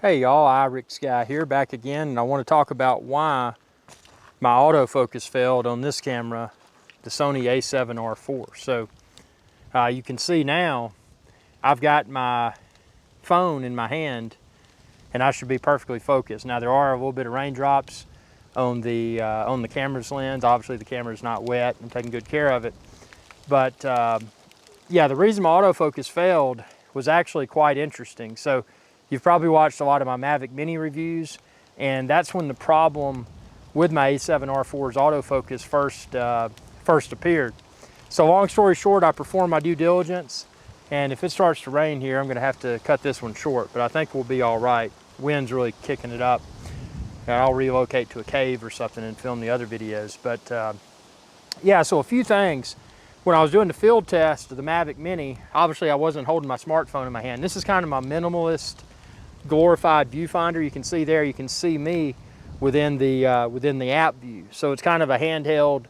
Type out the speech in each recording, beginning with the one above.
Hey y'all, a7Riv guy here, back again, and I want to talk about why my autofocus failed on this camera, the Sony a7R4. So you can see now I've got my phone in my hand and I should be perfectly focused. Now there are a little bit of raindrops on the camera's lens. Obviously the camera's not wet. I'm taking good care of it. But yeah, the reason my autofocus failed was actually quite interesting. So you've probably watched a lot of my Mavic Mini reviews, and that's when the problem with my a7R4's autofocus first appeared. So long story short, I performed my due diligence, and if it starts to rain here, I'm gonna have to cut this one short, but I think we'll be all right. Wind's really kicking it up. And I'll relocate to a cave or something and film the other videos. But yeah, so a few things. When I was doing the field test of the Mavic Mini, obviously I wasn't holding my smartphone in my hand. This is kind of my minimalist, glorified viewfinder. You can see there, you can see me within the app view. So it's kind of a handheld,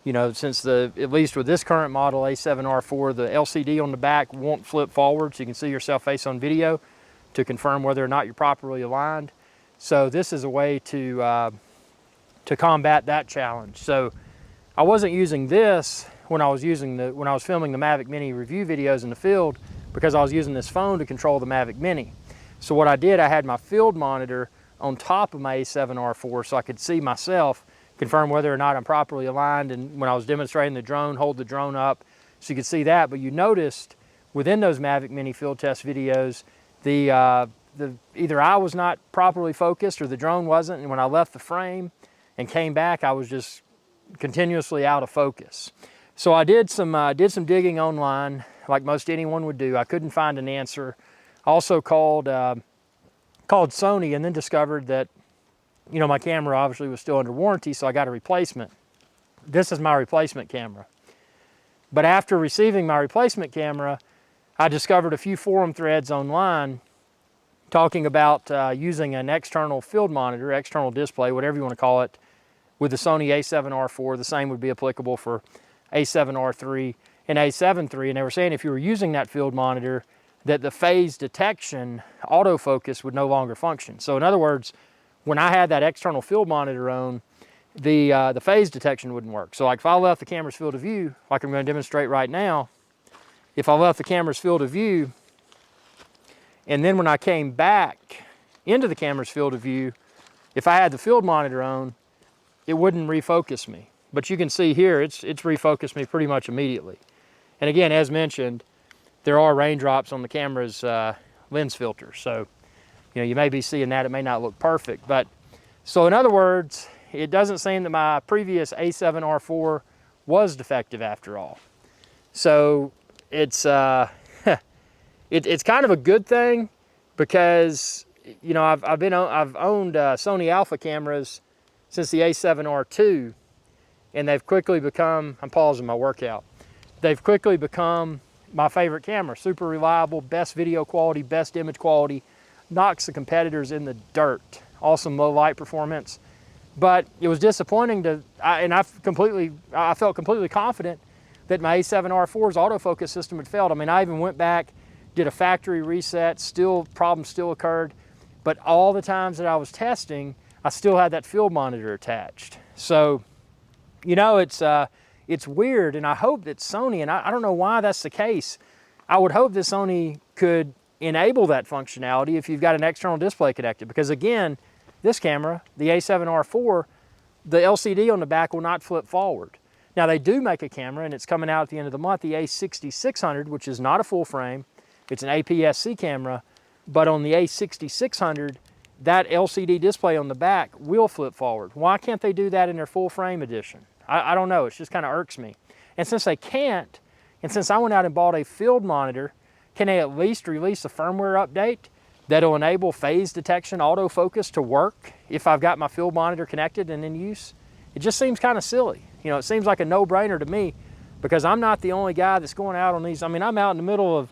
you know, since at least with this current model a7R4, the LCD on the back won't flip forward, so you can see yourself face on video to confirm whether or not you're properly aligned. So this is a way to combat that challenge. So I wasn't using this when I was filming the Mavic Mini review videos in the field, because I was using this phone to control the Mavic Mini. So what I did, I had my field monitor on top of my a7R4 so I could see myself, confirm whether or not I'm properly aligned, and when I was demonstrating the drone, hold the drone up so you could see that. But you noticed within those Mavic Mini field test videos, either I was not properly focused or the drone wasn't, and when I left the frame and came back, I was just continuously out of focus. So I did some digging online, like most anyone would do. I couldn't find an answer. Also called Sony, and then discovered that, you know, my camera obviously was still under warranty, so I got a replacement. This is my replacement camera. But after receiving my replacement camera, I discovered a few forum threads online talking about using an external field monitor, external display, whatever you want to call it, with the Sony a7R4. The same would be applicable for a7R3 and a7 III. And they were saying if you were using that field monitor, that the phase detection autofocus would no longer function. So in other words, when I had that external field monitor on, the phase detection wouldn't work. So like if I left the camera's field of view, like I'm going to demonstrate right now, if I left the camera's field of view, and then when I came back into the camera's field of view, if I had the field monitor on, it wouldn't refocus me. But you can see here, it's refocused me pretty much immediately. And again, as mentioned, there are raindrops on the camera's lens filter. So, you know, you may be seeing that, it may not look perfect. But, so in other words, it doesn't seem that my previous a7R4 was defective after all. So it's it's kind of a good thing, because, you know, I've owned Sony Alpha cameras since the a7R2, and they've quickly become, I'm pausing my workout, they've quickly become my favorite camera. Super reliable, best video quality, best image quality, knocks the competitors in the dirt. Awesome low light performance. But it was disappointing I felt completely confident that my a7R4's autofocus system had failed. I mean, I even went back, did a factory reset, problems still occurred, but all the times that I was testing, I still had that field monitor attached. So, you know, it's weird, and I hope that Sony, and I don't know why that's the case, I would hope that Sony could enable that functionality if you've got an external display connected, because again, this camera, the a7R4, the LCD on the back will not flip forward. Now they do make a camera, and it's coming out at the end of the month, the a6600, which is not a full frame, it's an APS-C camera, but on the a6600, that LCD display on the back will flip forward. Why can't they do that in their full frame edition? I don't know, it just kind of irks me. And since they can't, and since I went out and bought a field monitor, can they at least release a firmware update that'll enable phase detection autofocus to work if I've got my field monitor connected and in use? It just seems kind of silly. You know, it seems like a no-brainer to me, because I'm not the only guy that's going out on these. I mean, I'm out in the middle of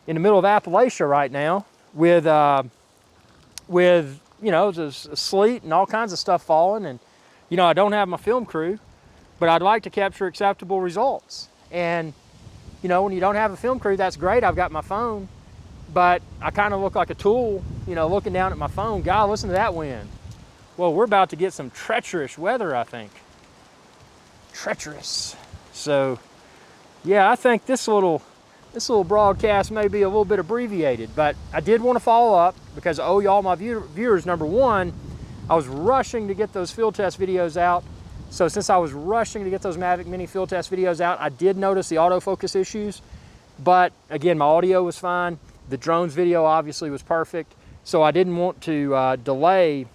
Appalachia right now with you know, just sleet and all kinds of stuff falling, and you know, I don't have my film crew, but I'd like to capture acceptable results. And you know, when you don't have a film crew, that's great. I've got my phone, but I kind of look like a tool you know, looking down at my phone, God, listen to that wind. Well, we're about to get some treacherous weather, I think. Treacherous. So, yeah, I think this little broadcast may be a little bit abbreviated, but I did want to follow up because I owe y'all my viewers. Number one, I was rushing to get those field test videos out. So since I was rushing to get those Mavic Mini field test videos out, I did notice the autofocus issues. But again, my audio was fine. The drones video obviously was perfect. So I didn't want to delay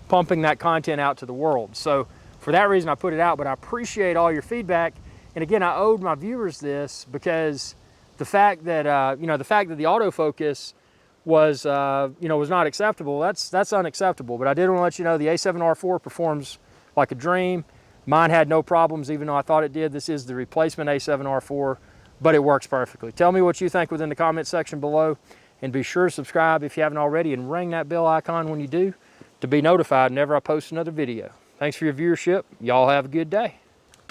pumping that content out to the world. So for that reason, I put it out, but I appreciate all your feedback. And again, I owed my viewers this because the fact that, you know, the fact that the autofocus was, you know, was not acceptable, that's unacceptable. But I did want to let you know the a7R4 performs like a dream. Mine had no problems, even though I thought it did. This is the replacement a7R4, but it works perfectly. Tell me what you think within the comment section below, and be sure to subscribe if you haven't already, and ring that bell icon when you do to be notified whenever I post another video. Thanks for your viewership. Y'all have a good day.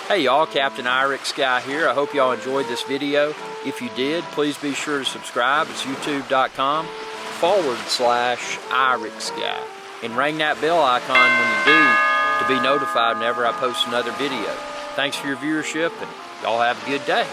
Hey y'all, Captain Irix Guy here. I hope y'all enjoyed this video. If you did, please be sure to subscribe. It's youtube.com/Irix Guy. And ring that bell icon when you do to be notified whenever I post another video. Thanks for your viewership, and y'all have a good day.